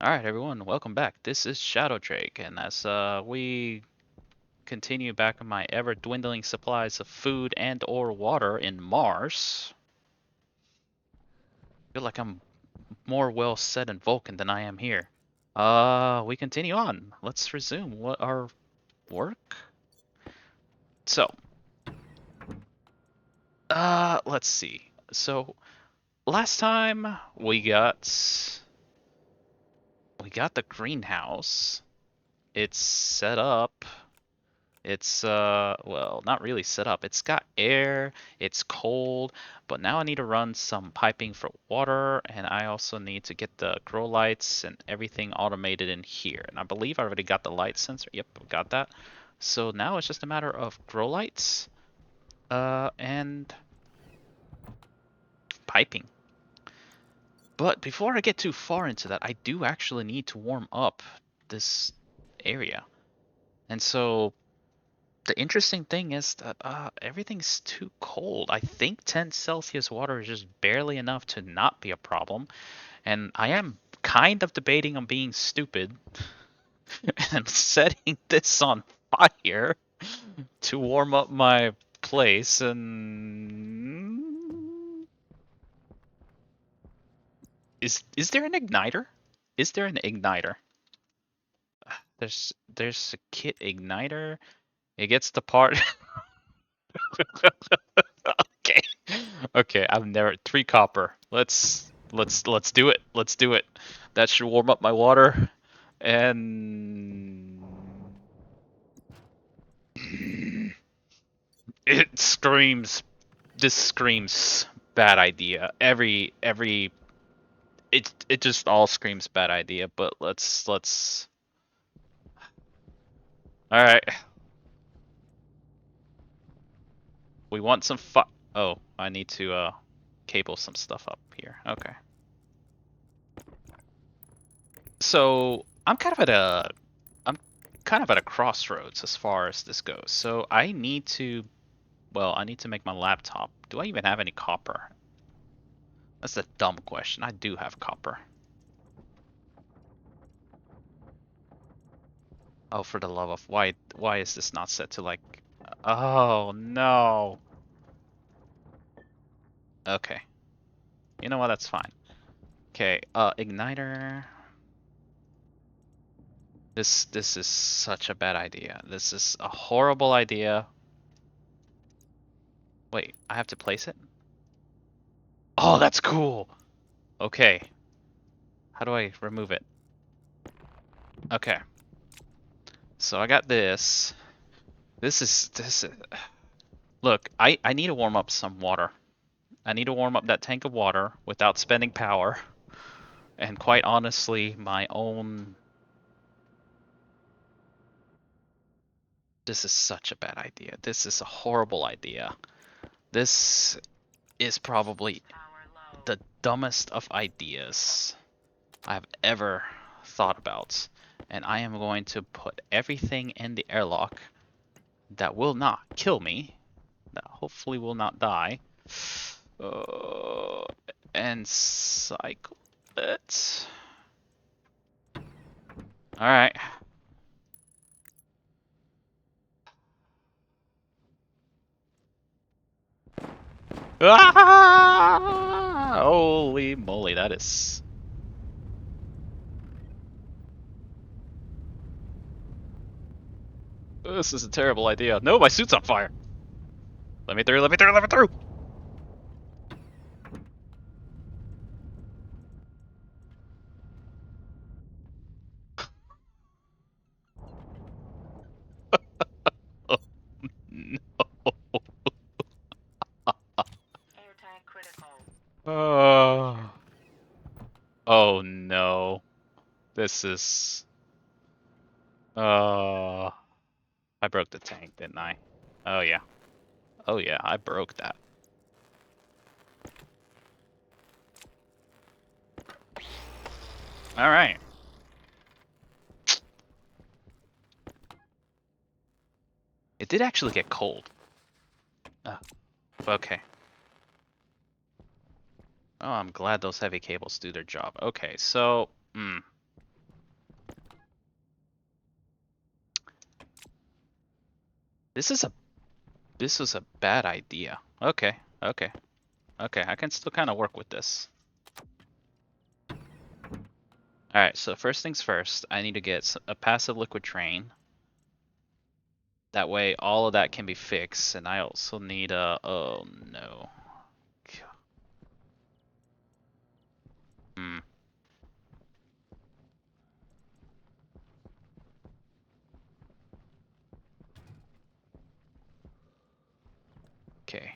Alright everyone, welcome back. This is Shadow Drake, and as we continue back on my ever-dwindling supplies of food and or water in Mars, I feel like I'm more well set in Vulcan than I am here. We continue on. Let's resume what our work. So, let's see. So, last time we got the greenhouse. It's set up. It's well, not really set up. It's got air, it's cold, but now I need to run some piping for water, and I also need to get the grow lights and everything automated in here. And I believe I already got the light sensor. Yep, got that. So now it's just a matter of grow lights, and piping. But before I get too far into that, I do actually need to warm up this area. And so the interesting thing is that everything's too cold. I think 10 Celsius water is just barely enough to not be a problem. And I am kind of debating on being stupid and setting this on fire to warm up my place. And is there an igniter? Is there an igniter? There's a kit igniter. It gets the part. Okay. Okay, I've never 3 copper. Let's do it. Let's do it. That should warm up my water. And it screams this screams bad idea. It just all screams bad idea, but let's all right. We want some Oh, I need to cable some stuff up here. Okay. So, I'm kind of at a crossroads as far as this goes. So I need to, well, I need to make my laptop. Do I even have any copper? That's a dumb question. I do have copper. Oh, for the love of why is this not set to like? Oh no. Okay. You know what? That's fine. Okay. Igniter. This is such a bad idea. This is a horrible idea. Wait, I have to place it? Oh, that's cool. Okay. How do I remove it? Okay. So I got this. This is look, I need to warm up some water. I need to warm up that tank of water without spending power. And quite honestly, my own this is such a bad idea. This is a horrible idea. This is probably the dumbest of ideas I've ever thought about. And I am going to put everything in the airlock that will not kill me, that hopefully will not die, uh, and cycle it. All right. Ah! Holy moly, that is. This is a terrible idea. No, my suit's on fire. Let me through, let me through, let me through. Oh, no. Oh. Oh no. This is. Uh. I broke the tank, didn't I? Oh yeah. Oh yeah, I broke that. All right. It did actually get cold. Okay. Oh, I'm glad those heavy cables do their job. Okay, so, This is a bad idea. Okay, okay, okay. I can still kind of work with this. All right. So first things first, I need to get a passive liquid drain. That way, all of that can be fixed, and I also need a. Oh no. Hmm. Okay.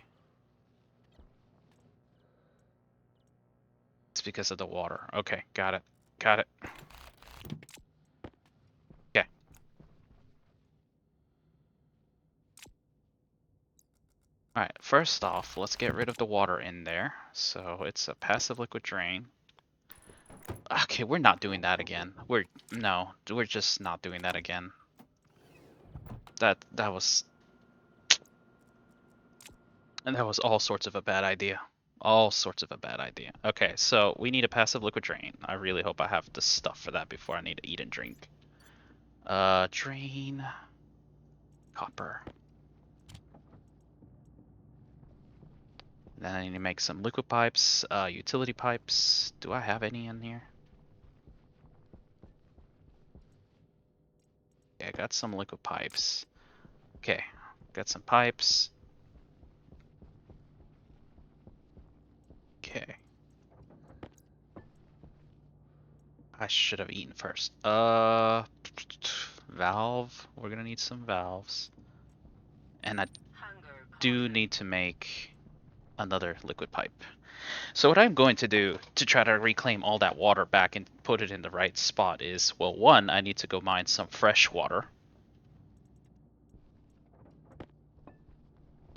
It's because of the water. Okay, got it. Got it. Okay. All right. First off, let's get rid of the water in there. So it's a passive liquid drain. Okay, we're not doing that again. We're just not doing that again. That was And that was all sorts of a bad idea. All sorts of a bad idea. Okay, so we need a passive liquid drain. I really hope I have the stuff for that before I need to eat and drink. Drain. Copper. Then I need to make some liquid pipes, utility pipes. Do I have any in here? Yeah, I got some liquid pipes. Okay, got some pipes. Okay. I should have eaten first. Valve. We're gonna need some valves. And I do need to make another liquid pipe. So what I'm going to do to try to reclaim all that water back and put it in the right spot is, well, one, I need to go mine some fresh water.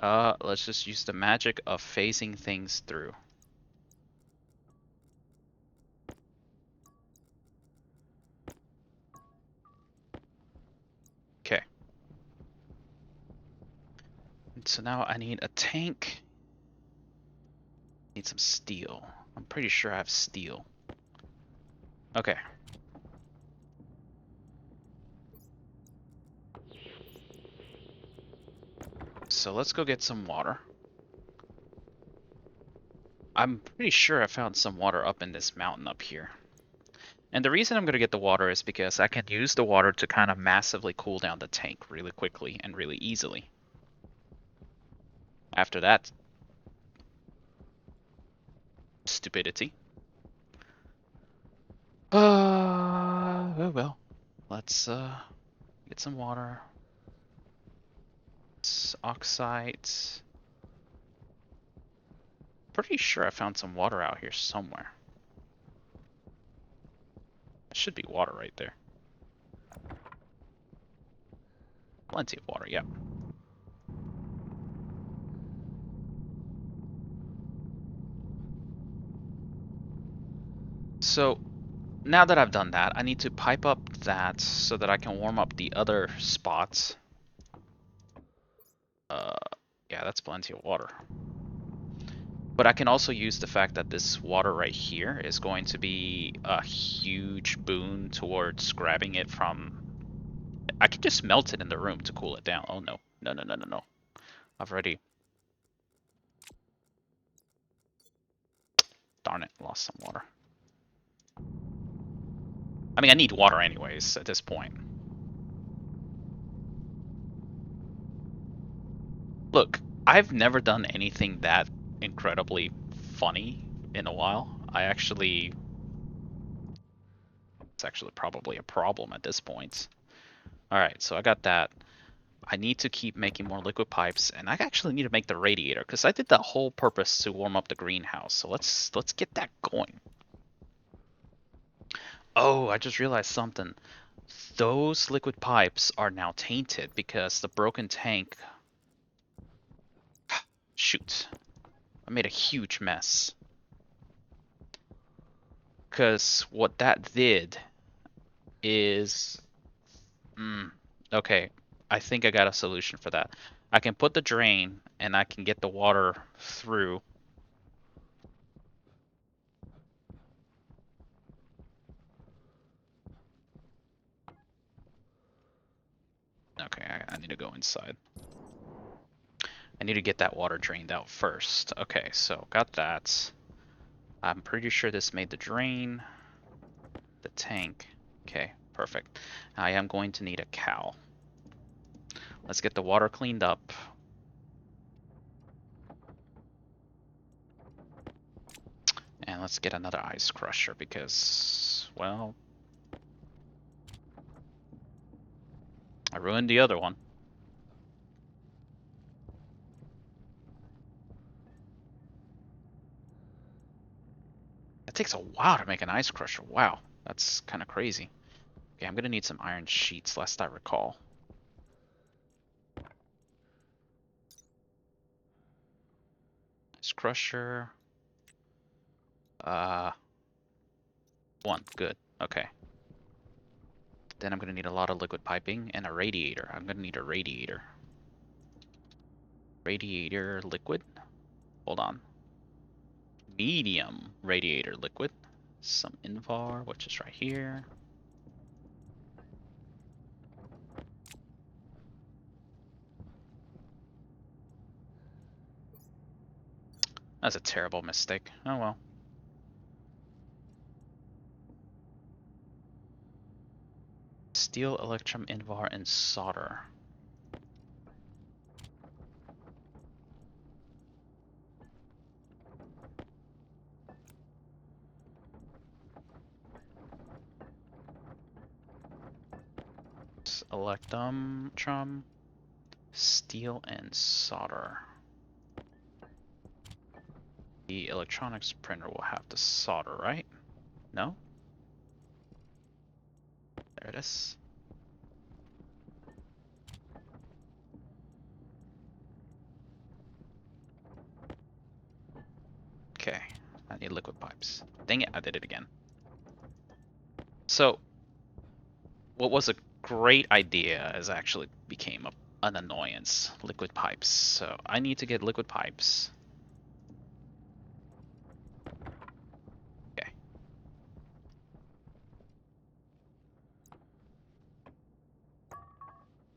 Let's just use the magic of phasing things through. Okay. So now I need a tank. Need some steel. I'm pretty sure I have steel. Okay. So let's go get some water. I'm pretty sure I found some water up in this mountain up here. And the reason I'm going to get the water is because I can use the water to kind of massively cool down the tank really quickly and really easily. After that stupidity. Oh well. Let's get some water. It's oxide. Pretty sure I found some water out here somewhere. There should be water right there. Plenty of water, yep. So now that I've done that, I need to pipe up that so that I can warm up the other spots. Uh, yeah, that's plenty of water. But I can also use the fact that this water right here is going to be a huge boon towards grabbing it from... I can just melt it in the room to cool it down. Oh no. No, no, no, no, no. I've already... Darn it, lost some water. I mean, I need water anyways at this point. Look, I've never done anything that incredibly funny in a while. It's actually probably a problem at this point. Alright, so I got that. I need to keep making more liquid pipes, and I actually need to make the radiator, because I did that whole purpose to warm up the greenhouse. So let's get that going. Oh, I just realized something. Those liquid pipes are now tainted because the broken tank... Shoot. I made a huge mess. Because what that did is... okay, I think I got a solution for that. I can put the drain, and I can get the water through. Okay, I need to go inside. I need to get that water drained out first. Okay, so got that. I'm pretty sure this made the drain. The tank. Okay, perfect. I am going to need a cow. Let's get the water cleaned up. And let's get another ice crusher because, well, I ruined the other one. It takes a while to make an ice crusher. Wow, that's kind of crazy. Okay, I'm gonna need some iron sheets, lest I recall. Ice crusher. One, good. Okay. Then I'm gonna need a lot of liquid piping and a radiator. I'm gonna need a radiator. Radiator liquid. Hold on. Medium radiator liquid. Some Invar, which is right here. That's a terrible mistake. Oh well. Steel, electrum, Invar, and solder. Electrum, steel, and solder. The electronics printer will have the solder, right? No? There it is. Okay, I need liquid pipes. Dang it, I did it again. So, what was a great idea is actually became an annoyance. Liquid pipes. So, I need to get liquid pipes. Okay.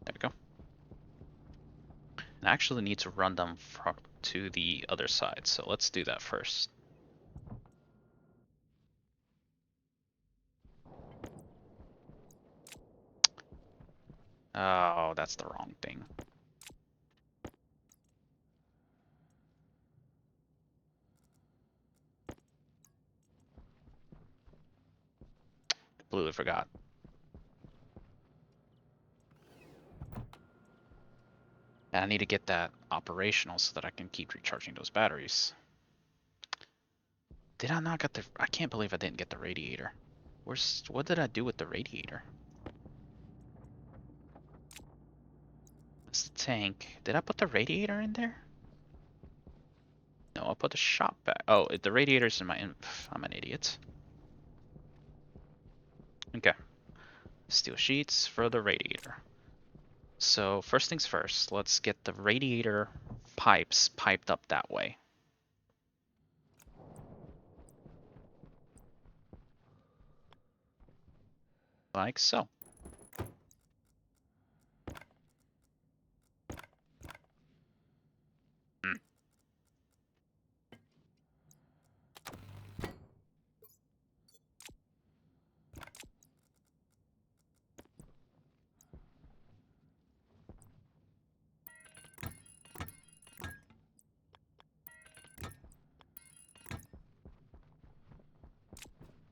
There we go. And I actually need to run them to the other side, so let's do that first. Oh, that's the wrong thing. Completely forgot. And I need to get that operational so that I can keep recharging those batteries. Did I not get the... I can't believe I didn't get the radiator. What did I do with the radiator? That's the tank. Did I put the radiator in there? No, I put the shop back. Oh, the radiator's in my... I'm an idiot. Okay. Steel sheets for the radiator. So first things first, let's get the radiator pipes piped up that way. Like so. Hmm.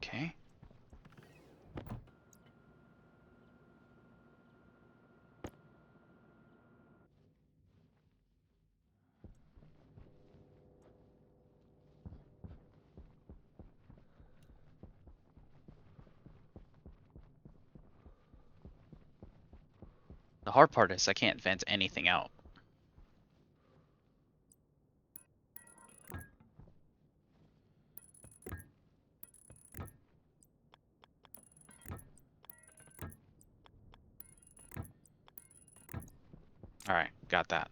Okay. The hard part is I can't vent anything out. Alright, got that.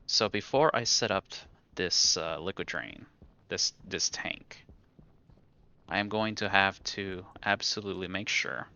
So before I set up this liquid drain, this tank, I am going to have to absolutely make sure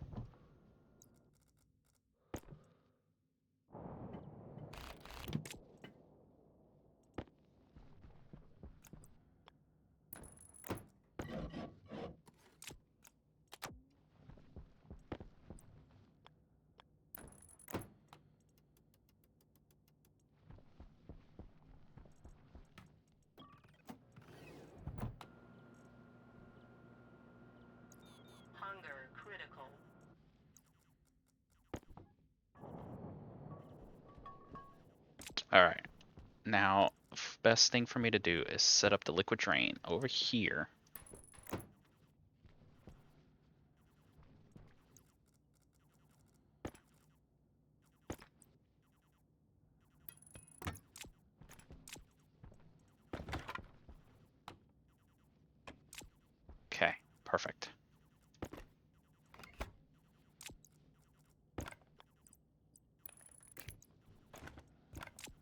Alright. Now, best thing for me to do is set up the liquid drain over here. Okay, perfect.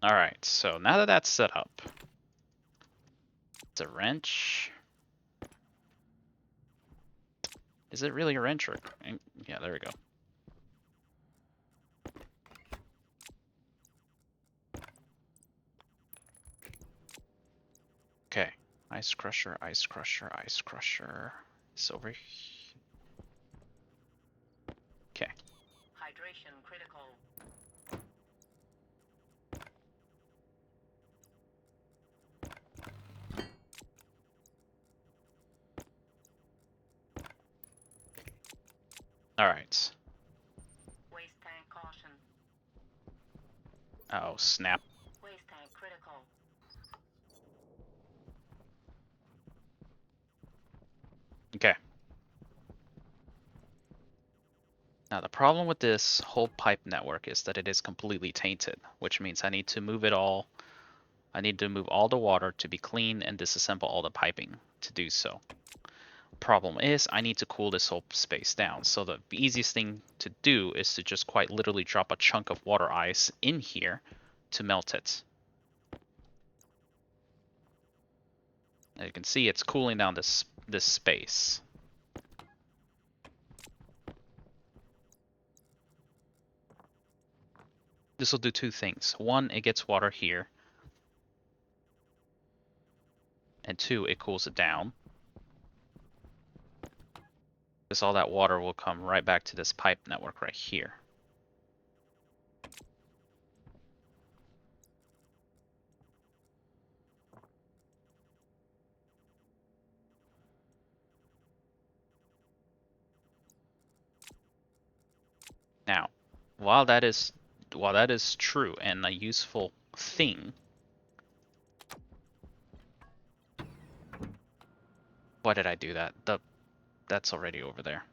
Alright, so now that that's set up, it's a wrench. Is it really a wrench or... Yeah, there we go. Okay, ice crusher, ice crusher, ice crusher. It's over here. Okay. Hydration critical. Alright. Waste tank caution. Oh, snap. Waste tank critical. Okay. Now the problem with this whole pipe network is that it is completely tainted, which means I need to move it all. I need to move all the water to be clean and disassemble all the piping to do so. Problem is, I need to cool this whole space down. So the easiest thing to do is to just quite literally drop a chunk of water ice in here to melt it. As you can see, it's cooling down this space. This will do two things. One, it gets water here. And two, it cools it down. Because all that water will come right back to this pipe network right here. Now, while that is true and a useful thing, why did I do that? That's already over there.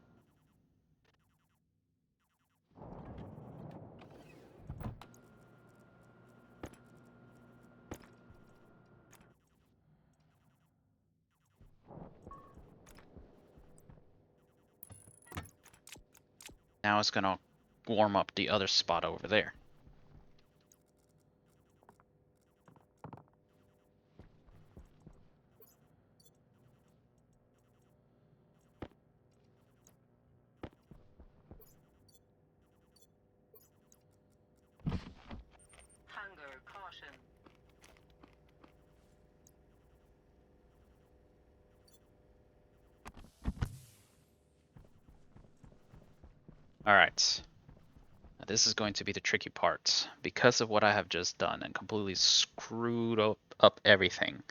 Now it's gonna warm up the other spot over there. Hunger caution. Alright. Now this is going to be the tricky part. Because of what I have just done and completely screwed up everything,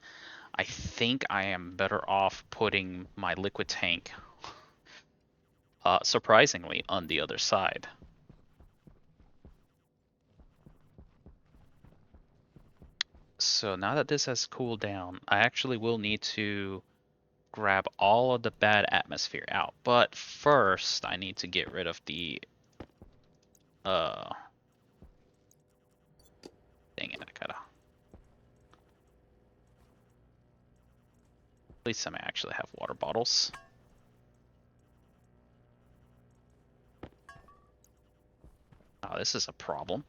I think I am better off putting my liquid tank, surprisingly, on the other side. So now that this has cooled down, I actually will need to grab all of the bad atmosphere out. But first, I need to get rid of the... Dang it, I gotta... At least I may actually have water bottles. Oh, this is a problem.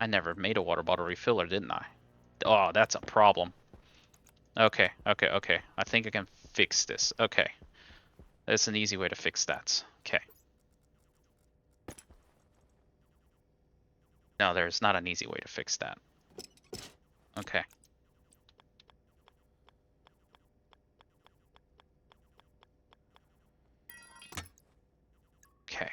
I never made a water bottle refiller, didn't I? Oh, that's a problem. Okay. I think I can fix this. Okay. That's an easy way to fix that. Okay. No, there's not an easy way to fix that. Okay. Okay.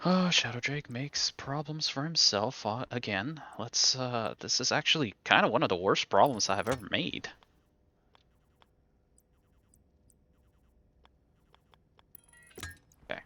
Oh, Shadow Drake makes problems for himself again. Let's, this is actually kind of one of the worst problems I have ever made. Okay.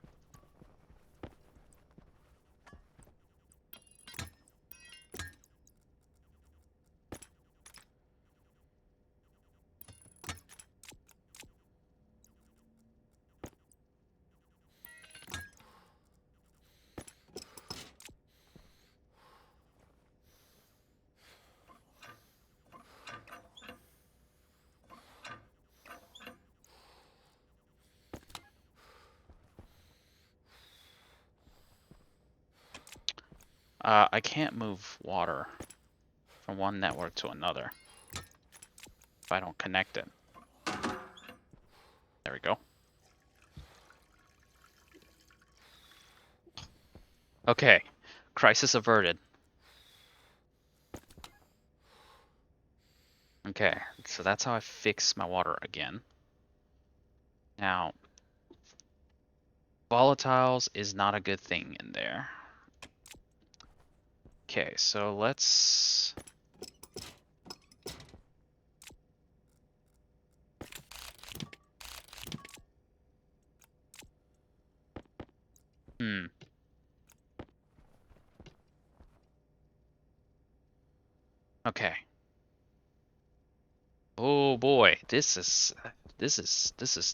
I can't move water from one network to another if I don't connect it. There we go. Okay, crisis averted. Okay, so that's how I fix my water again. Now, volatiles is not a good thing in there. Okay, so let's... Okay. Oh boy, this is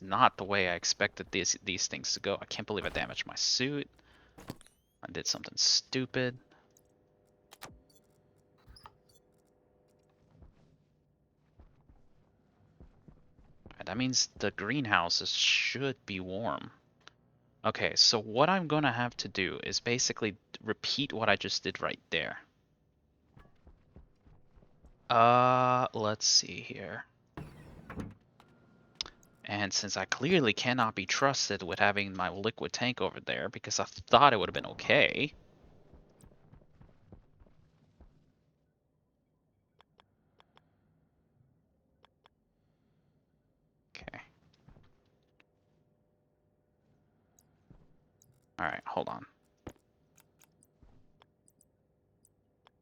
not the way I expected these things to go. I can't believe I damaged my suit. I did something stupid. That means the greenhouses should be warm. Okay, so what I'm gonna have to do is basically repeat what I just did right there. Let's see here. And since I clearly cannot be trusted with having my liquid tank over there because I thought it would have been okay. Okay. Alright, hold on.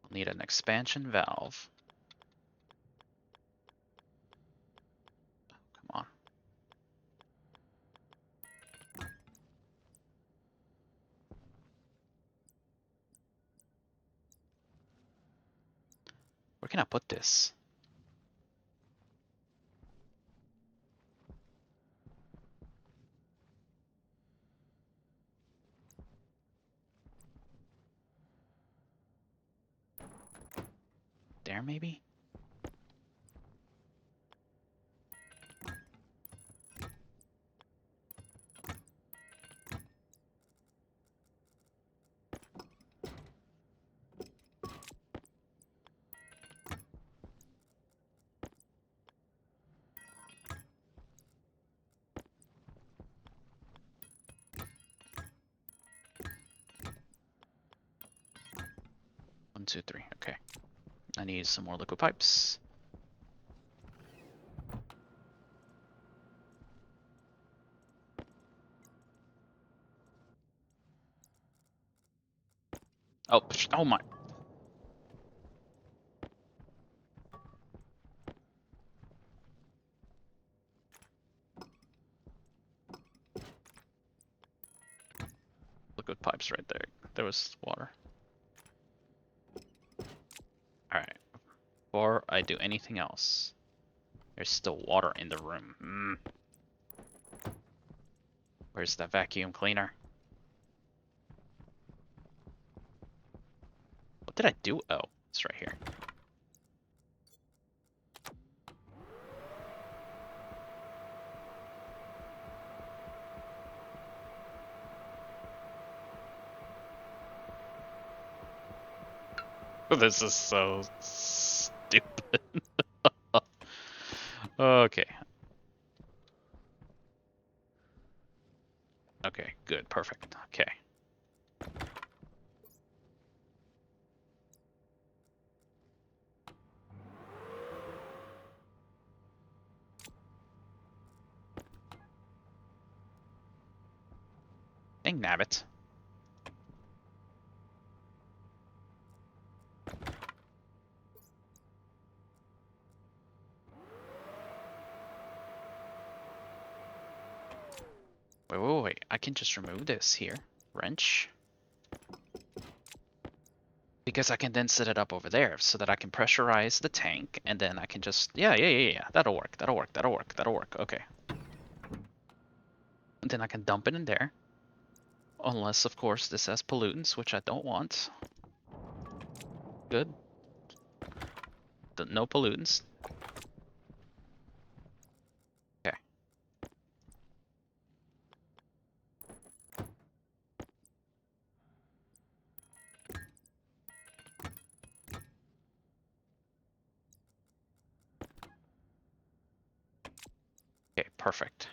I'll need an expansion valve. Come on. Where can I put this? There, maybe? One, two, three. Okay. I need some more liquid pipes. Oh, oh my. Liquid pipes right there. There was water. Alright. Before I do anything else, there's still water in the room. Where's the vacuum cleaner? What did I do? Oh, it's right here. This is so stupid. Okay. Okay, good, perfect. Okay. Dang nabbit. Wait. I can just remove this here. Wrench. Because I can then set it up over there so that I can pressurize the tank and then I can just... Yeah. That'll work. Okay. And then I can dump it in there. Unless, of course, this has pollutants, which I don't want. Good. No pollutants. Okay. perfect.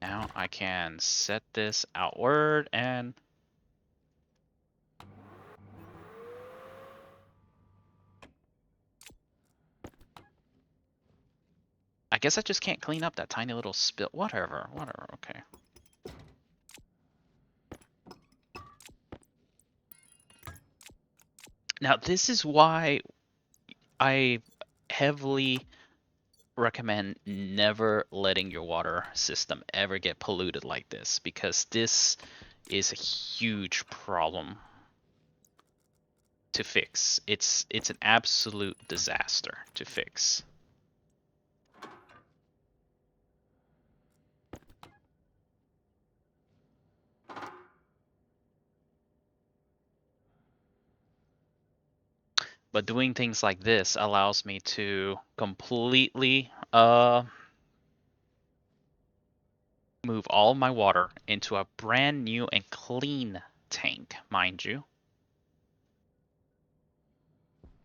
Now I can set this outward and I guess I just can't clean up that tiny little spill. Whatever, okay. Now this is why I heavily recommend never letting your water system ever get polluted like this, because this is a huge problem to fix. It's an absolute disaster to fix. But doing things like this allows me to completely move all my water into a brand new and clean tank, mind you.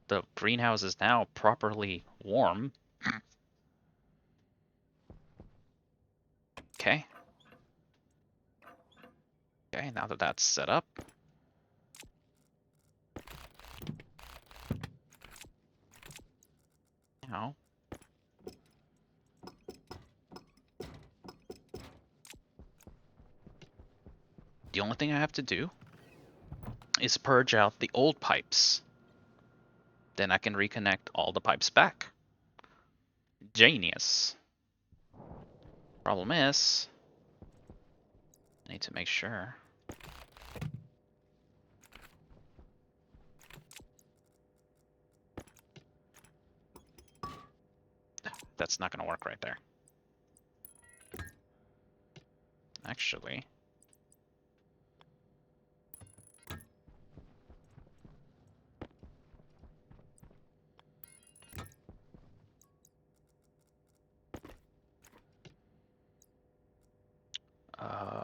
The greenhouse is now properly warm. Okay. Okay, now that that's set up. Now, the only thing I have to do is purge out the old pipes. Then I can reconnect all the pipes back. Genius. Problem is, I need to make sure. That's not gonna work right there. Actually, uh,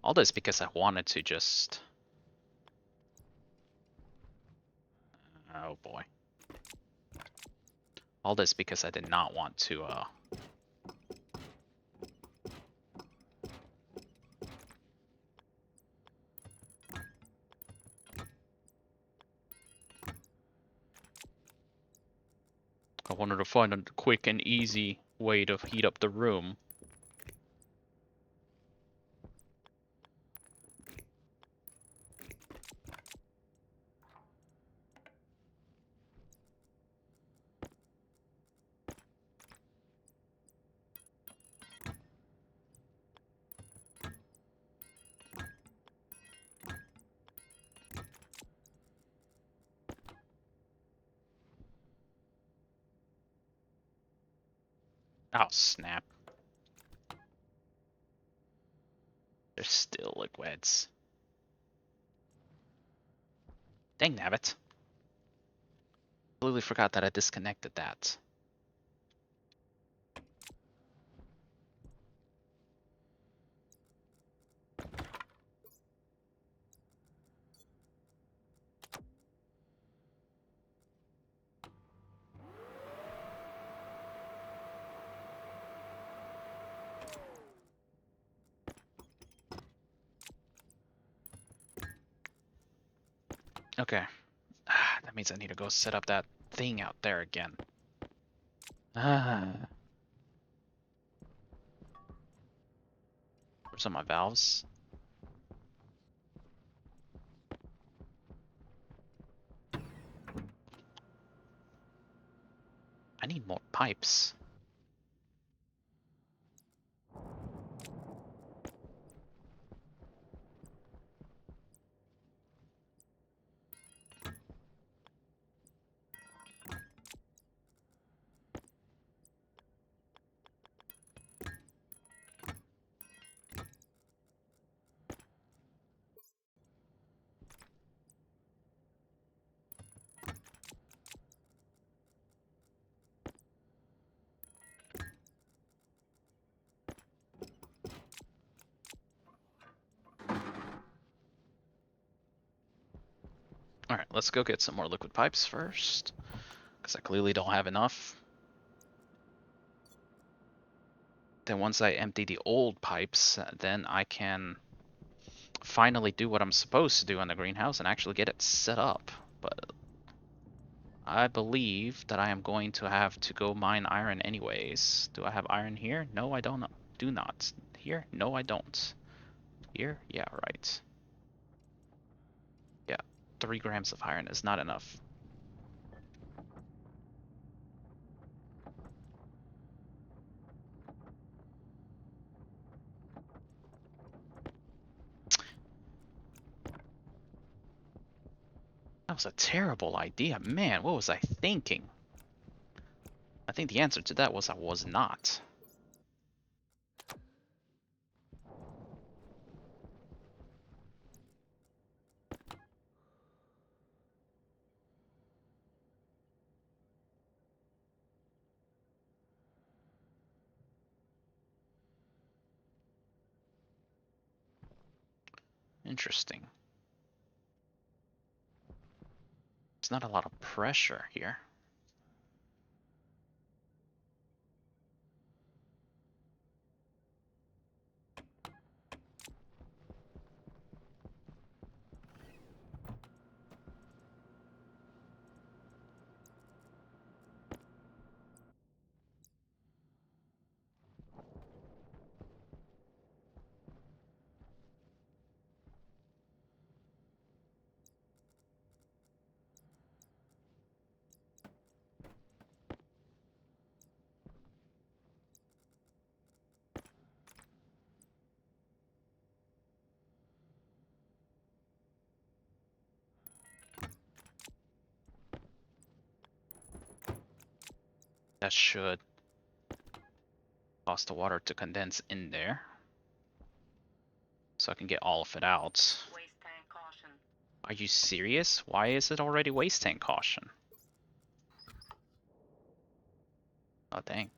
all this because I wanted to just. Oh boy. All this because I did not want to. I wanted to find a quick and easy way to heat up the room. Oh, snap. They're still liquids. Dang nabbit. Completely forgot that I disconnected that. Okay. That means I need to go set up that thing out there again. Where's all my valves? I need more pipes. Alright, let's go get some more liquid pipes first, because I clearly don't have enough. Then once I empty the old pipes, then I can finally do what I'm supposed to do on the greenhouse and actually get it set up. But I believe that I am going to have to go mine iron anyways. Do I have iron here? No, I don't. Do not. Here? No, I don't. Here? Yeah, right. Yeah, 3 grams of iron is not enough. That was a terrible idea. Man, what was I thinking? I think the answer to that was I was not. Interesting. There's not a lot of pressure here. That should cause the water to condense in there, so I can get all of it out. Waste tank caution. Are you serious? Why is it already waste tank caution? Oh, dang.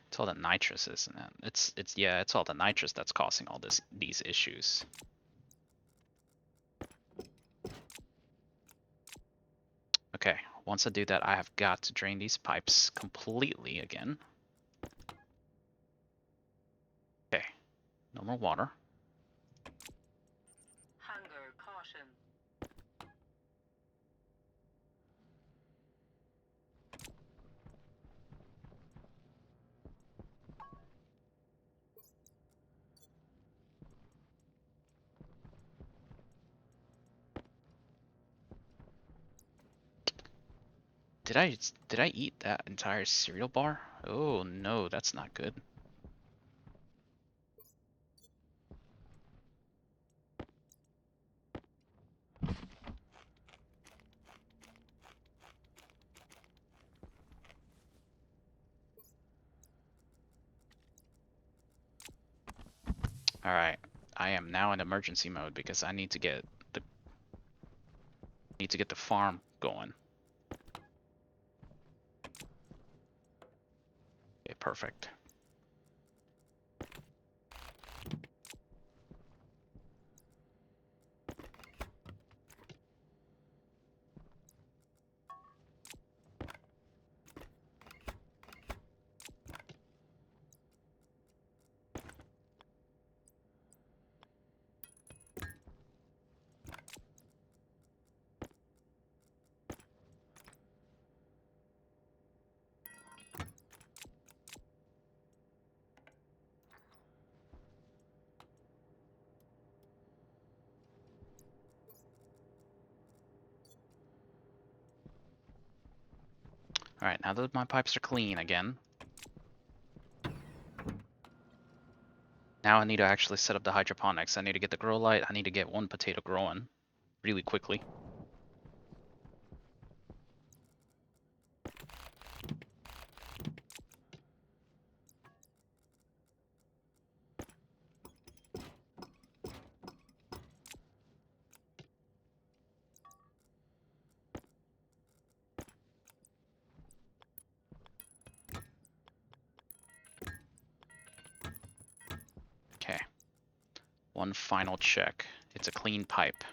It's all the nitrous, isn't it? It's all the nitrous that's causing all these issues. Okay, once I do that, I have got to drain these pipes completely again. Okay, no more water. Hunger caution. Did I eat that entire cereal bar? Oh no, that's not good. All right, I am now in emergency mode because I the need to get the farm going. Okay, perfect. Alright, now that my pipes are clean again, now I need to actually set up the hydroponics. I need to get the grow light. I need to get one potato growing really quickly. Okay. One final check. It's a clean pipe.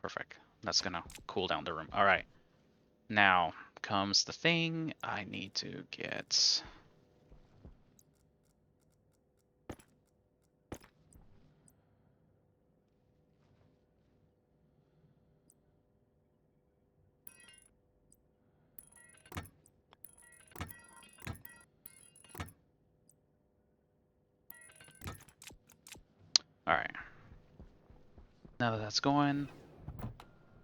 Perfect. That's gonna cool down the room. Alright. Now comes the thing. I need to get... Alright. Now that that's going...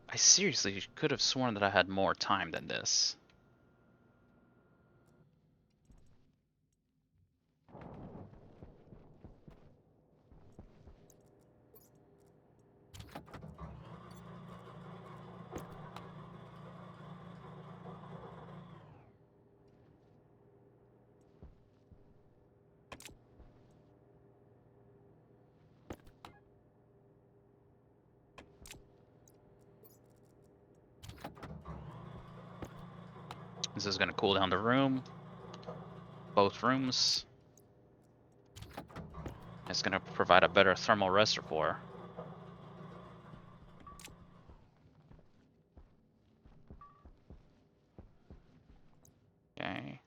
I seriously could have sworn that I had more time than this. This is gonna cool down the room. Both rooms. It's gonna provide a better thermal reservoir. Okay.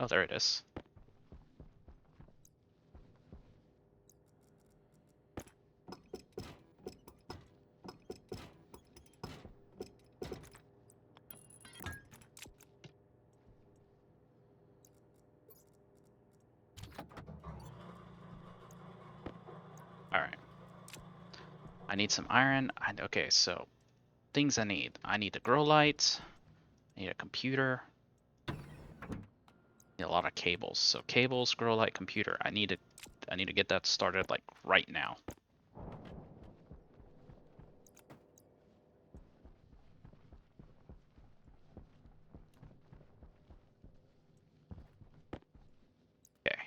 Oh, there it is. Alright. I need some iron. Okay, so things I need. I need the grow light. I need a computer. I need a lot of cables. So cables, grow light, computer. I need to get that started like right now. Okay.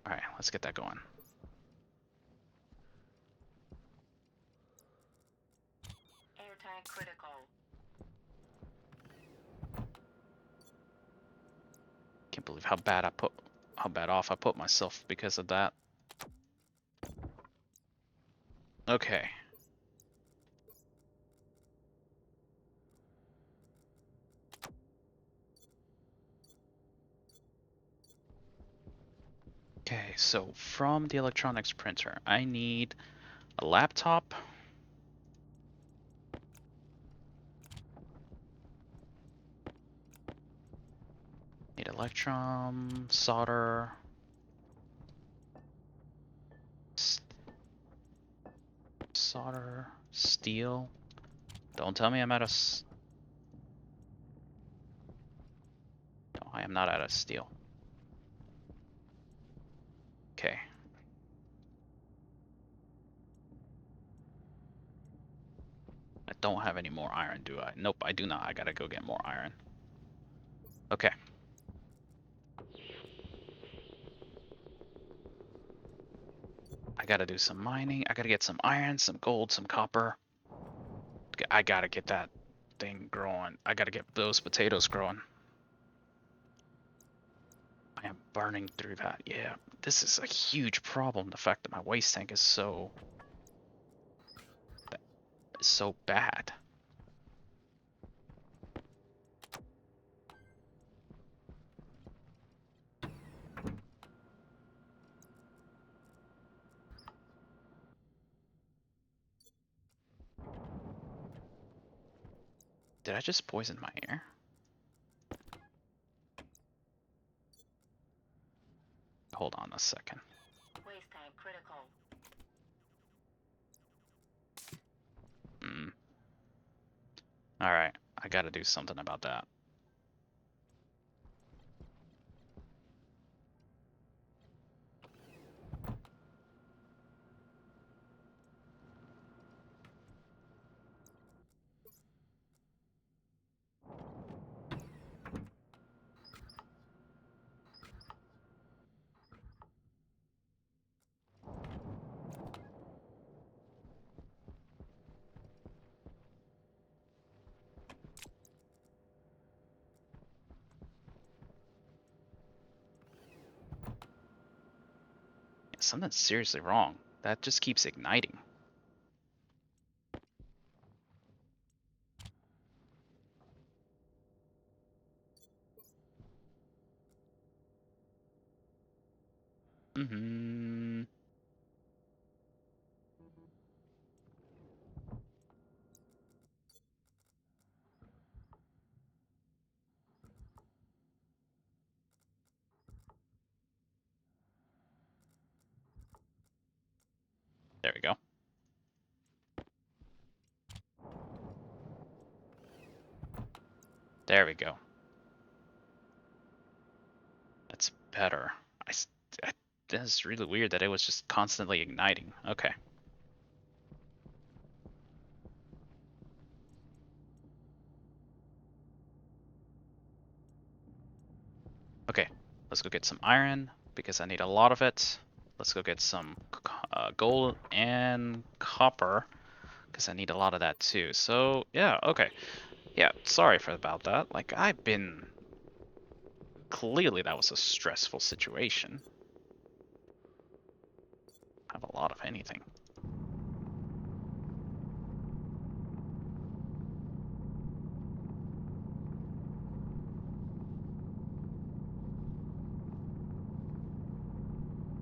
Alright, let's get that going. Air tank critical. Can't believe how bad off I put myself because of that. Okay. Okay, so from the electronics printer, I need a laptop. Need electrum, solder, solder, steel. Don't tell me I'm out of no, I am not out of steel. Okay. I don't have any more iron, do I? Nope, I do not. I gotta go get more iron. Okay. I gotta do some mining. I gotta get some iron, some gold, some copper. I gotta get that thing growing. I gotta get those potatoes growing. I am burning through that. Yeah, this is a huge problem. The fact that my waste tank is so bad. Did I just poison my air? Hold on a second. Waste tank critical. Alright, I gotta do something about that. Something's seriously wrong. That just keeps igniting. Mm-hmm. There we go. There we go. That's better. I, that's really weird that it was just constantly igniting. Okay. Okay, let's go get some iron because I need a lot of it. Let's go get some gold and copper because I need a lot of that too. So yeah, okay. Yeah, sorry for about that. Like I've been clearly that was a stressful situation. Have a lot of anything.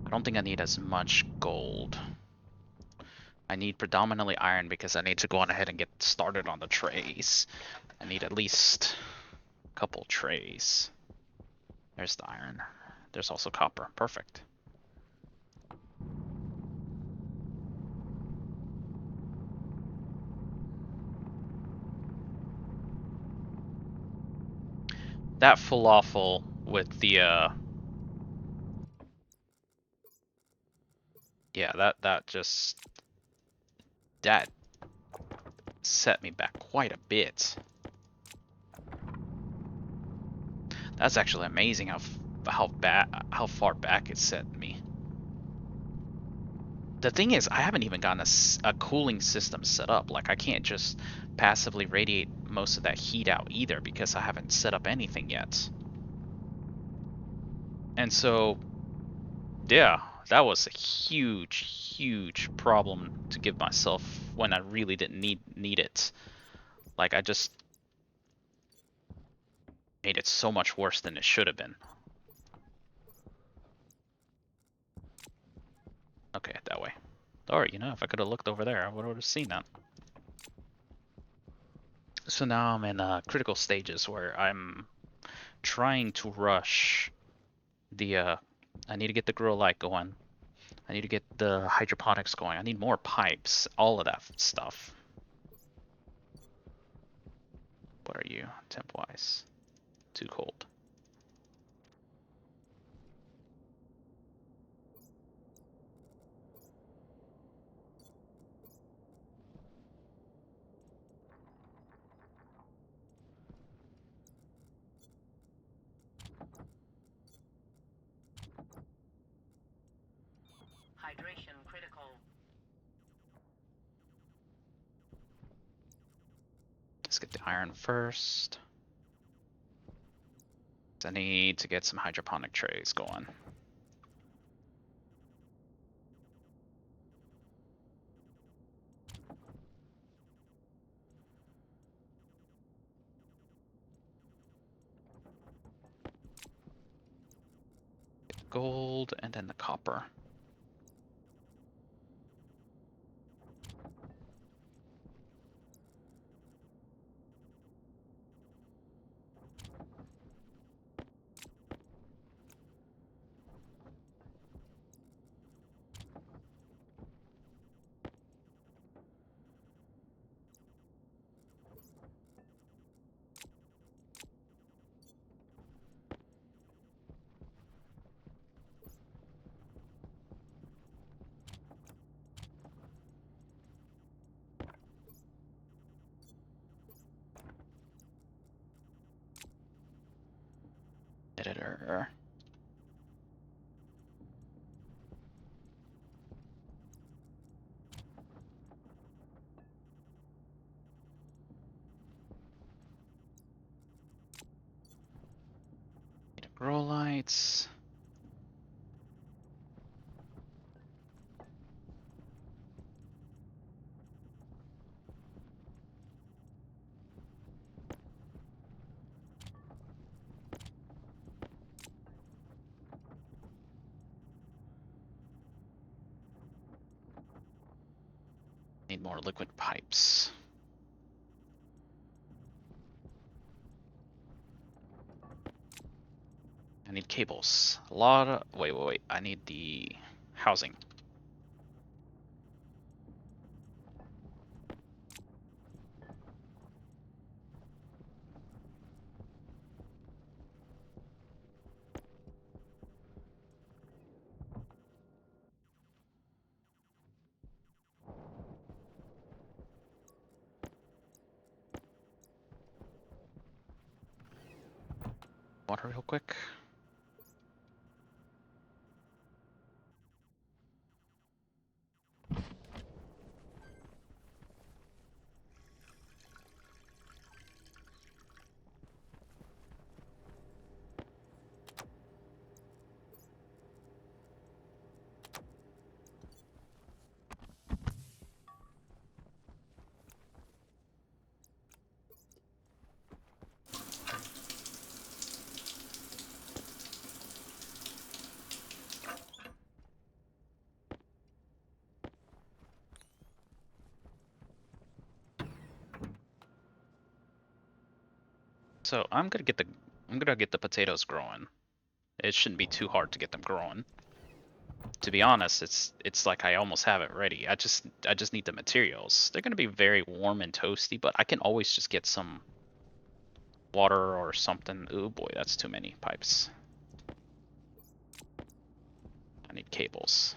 I don't think I need as much gold. I need predominantly iron because I need to go on ahead and get started on the trays. I need at least a couple trays. There's the iron. There's also copper. Perfect. That falafel with the yeah, that set me back quite a bit. That's actually amazing how far back it set me. The thing is, I haven't even gotten a cooling system set up. Like I can't just passively radiate most of that heat out either because I haven't set up anything yet. And so, yeah, that was a huge problem to give myself when I really didn't need it. Like I just made it so much worse than it should have been. Okay, that way. Or, you know, if I could have looked over there, I would have seen that. So now I'm in critical stages where I'm trying to rush the, I need to get the grow light going. I need to get the hydroponics going. I need more pipes, all of that stuff. What are you, temp-wise? Too cold. Hydration critical. Let's get the iron first. I need to get some hydroponic trays going. Get the gold and then the copper. editor. Need a growlights. Need more liquid pipes. I need cables. A lot of. Wait. I need the housing. Water real quick. So I'm gonna get the potatoes growing. It shouldn't be too hard to get them growing. To be honest, it's like I almost have it ready. I just need the materials. They're gonna be very warm and toasty, but I can always just get some water or something. Oh boy, that's too many pipes. I need cables.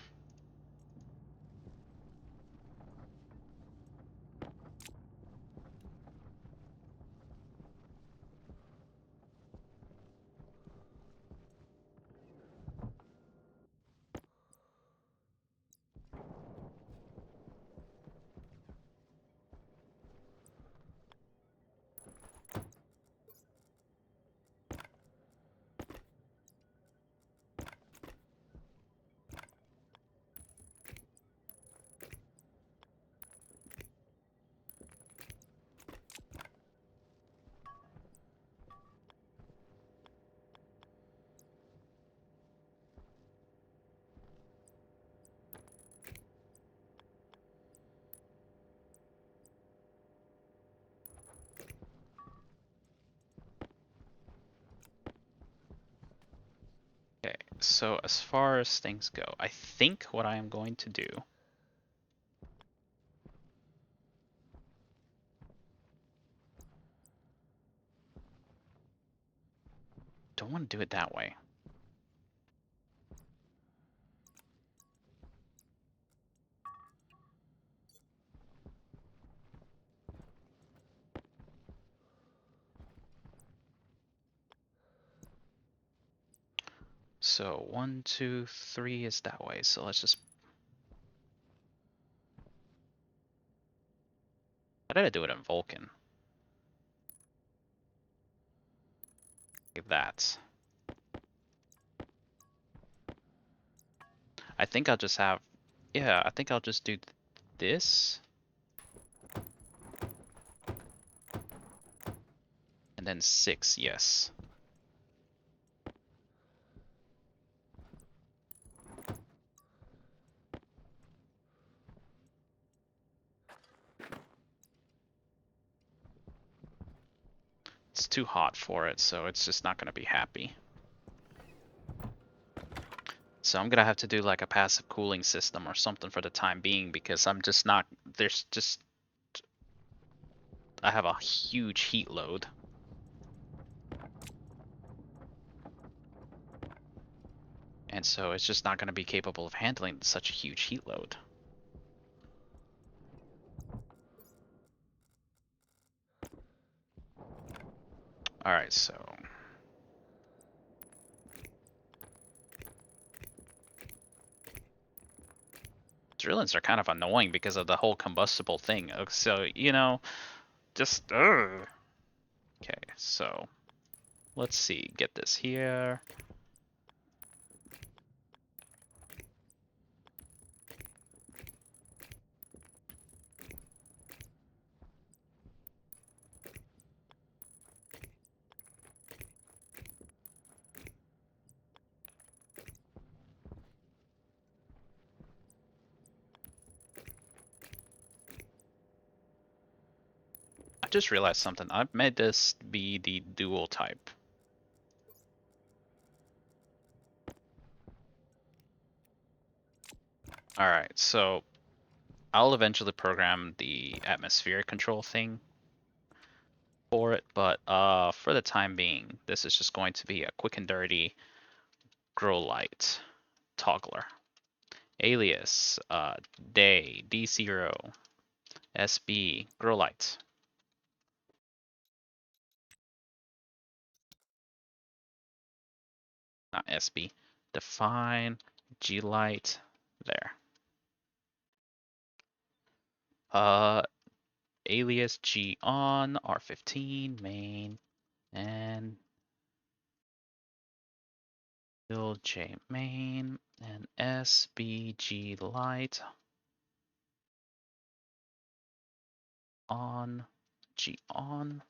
Okay, so as far as things go, I think what I am going to do. Don't want to do it that way. So 1, 2, 3 is that way. So let's just. How did I do it in Vulcan? Like that. I think I'll just have. Yeah, I think I'll just do this. And then 6, yes. It's too hot for it, so it's just not going to be happy. So I'm going to have to do like a passive cooling system or something for the time being because I'm just not. There's just. I have a huge heat load. And so it's just not going to be capable of handling such a huge heat load. Alright, so drillings are kind of annoying because of the whole combustible thing. So, you know, just ugh. Okay, so let's see. Get this here. I just realized something. I've made this be the dual type. Alright, so I'll eventually program the atmospheric control thing for it, but for the time being, this is just going to be a quick and dirty growlight toggler. Alias, day, D0, SB, growlight. Not SB. Define, G-light, there. Alias G on, R15, main, and build J main, and SBG light on, G on.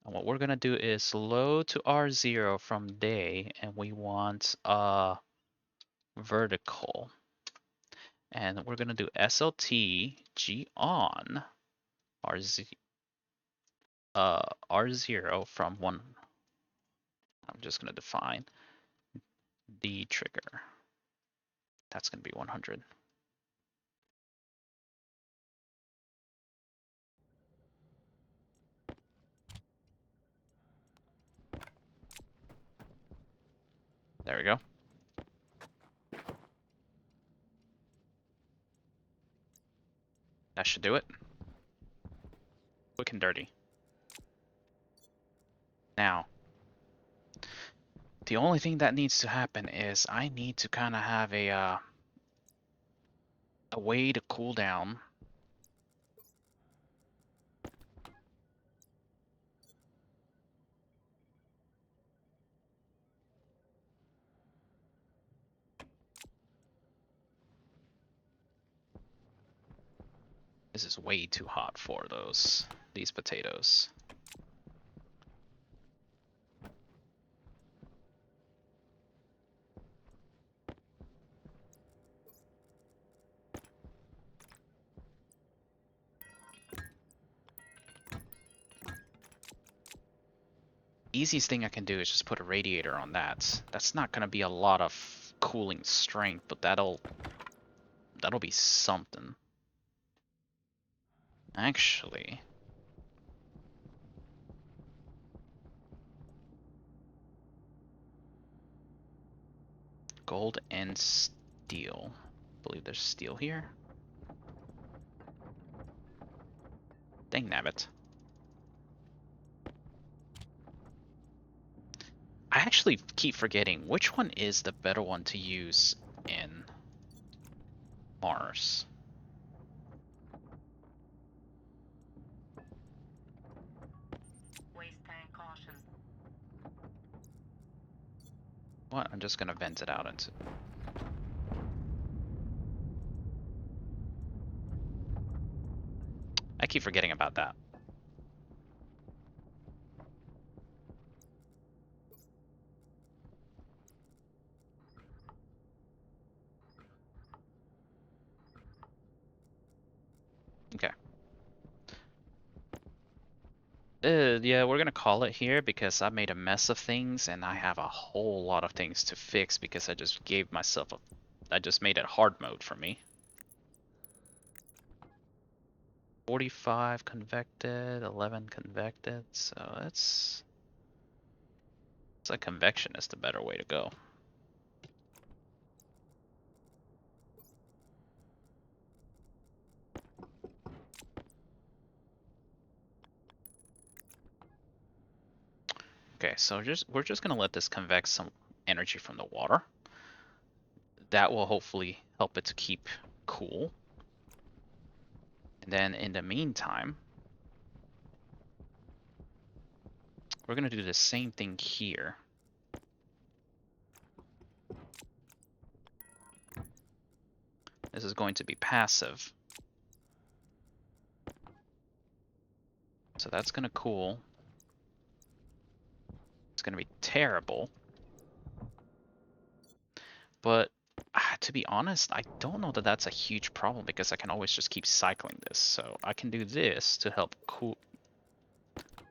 And what we're gonna do is load to R0 from day, and we want vertical. And we're gonna do SLT G on R0 from one. I'm just gonna define the trigger. That's gonna be 100. There we go. That should do it. Quick and dirty. Now, the only thing that needs to happen is I need to kind of have a way to cool down. This is way too hot for these potatoes. Easiest thing I can do is just put a radiator on that. That's not gonna be a lot of cooling strength, but that'll be something. Actually, gold and steel. I believe there's steel here. Dang nabbit. I actually keep forgetting which one is the better one to use in Mars. Waste tank caution. What? I'm just gonna vent it out into. I keep forgetting about that. Okay. Yeah, we're gonna call it here because I made a mess of things and I have a whole lot of things to fix because I just gave myself a. I just made it hard mode for me. 45 convected, 11 convected, so it's like convection is the better way to go. Okay, so we're just gonna let this convex some energy from the water. That will hopefully help it to keep cool. And then in the meantime, we're gonna do the same thing here. This is going to be passive. So that's gonna cool. It's gonna be terrible. But to be honest, I don't know that that's a huge problem because I can always just keep cycling this. So I can do this to help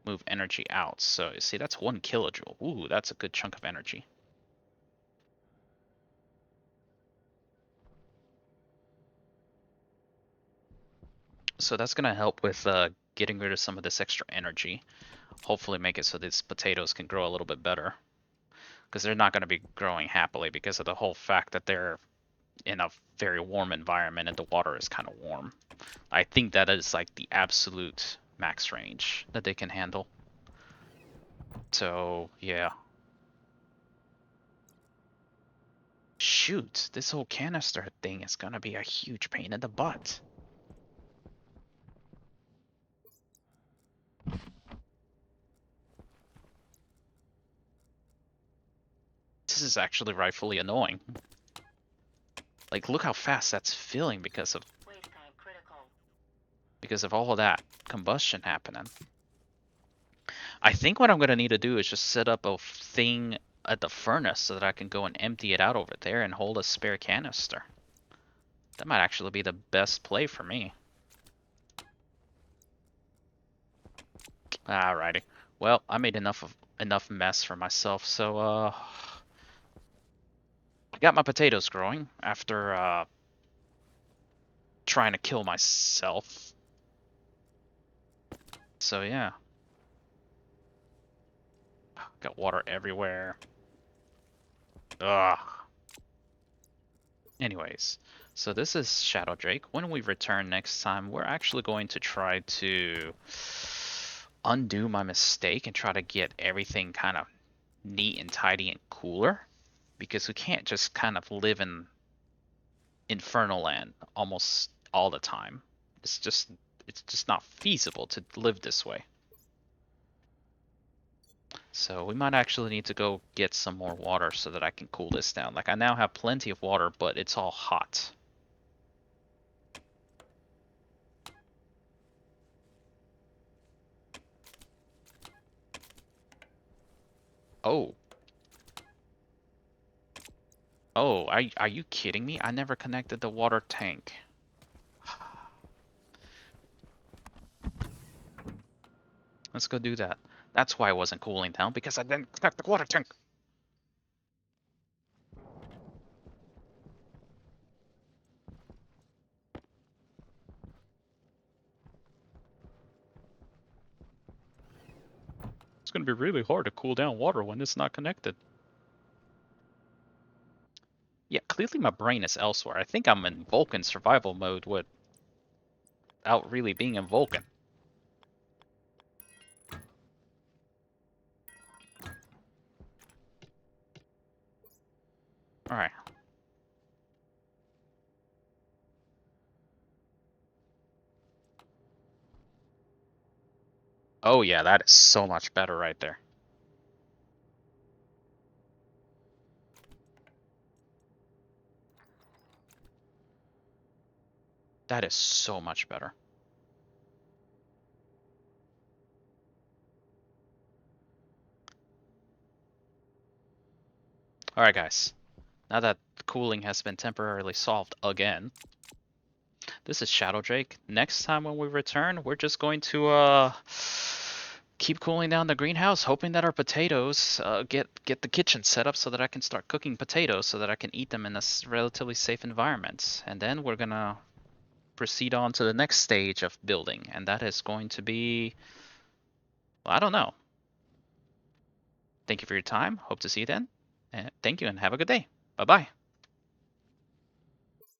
move energy out. So you see, that's 1 kilojoule. Ooh, that's a good chunk of energy. So that's gonna help with getting rid of some of this extra energy. Hopefully make it so these potatoes can grow a little bit better. Because they're not going to be growing happily because of the whole fact that they're in a very warm environment and the water is kind of warm. I think that is like the absolute max range that they can handle. So, yeah. Shoot, this whole canister thing is going to be a huge pain in the butt. This is actually rightfully annoying. Like, look how fast that's filling because of all of that combustion happening. I think what I'm going to need to do is just set up a thing at the furnace so that I can go and empty it out over there and hold a spare canister. That might actually be the best play for me. Alrighty. Well, I made enough mess for myself, so I got my potatoes growing after trying to kill myself. So yeah. Got water everywhere. Ugh. Anyways, so this is Shadow Drake. When we return next time, we're actually going to try to undo my mistake and try to get everything kind of neat and tidy and cooler, because we can't just kind of live in Infernal Land almost all the time. It's just not feasible to live this way. So we might actually need to go get some more water so that I can cool this down. Like, I now have plenty of water, but it's all hot. Oh. Oh, are you kidding me? I never connected the water tank. Let's go do that. That's why I wasn't cooling down, because I didn't connect the water tank. It's going to be really hard to cool down water when it's not connected. Yeah, clearly my brain is elsewhere. I think I'm in Vulcan survival mode without really being in Vulcan. Alright. Oh yeah, that is so much better right there. That is so much better. Alright guys, now that cooling has been temporarily solved again, this is Shadow Drake. Next time when we return, we're just going to keep cooling down the greenhouse, hoping that our potatoes get the kitchen set up so that I can start cooking potatoes so that I can eat them in a relatively safe environment. And then we're gonna proceed on to the next stage of building, and that is going to be, well, I don't know. Thank you for your time. Hope to see you then. And thank you and have a good day. Bye bye.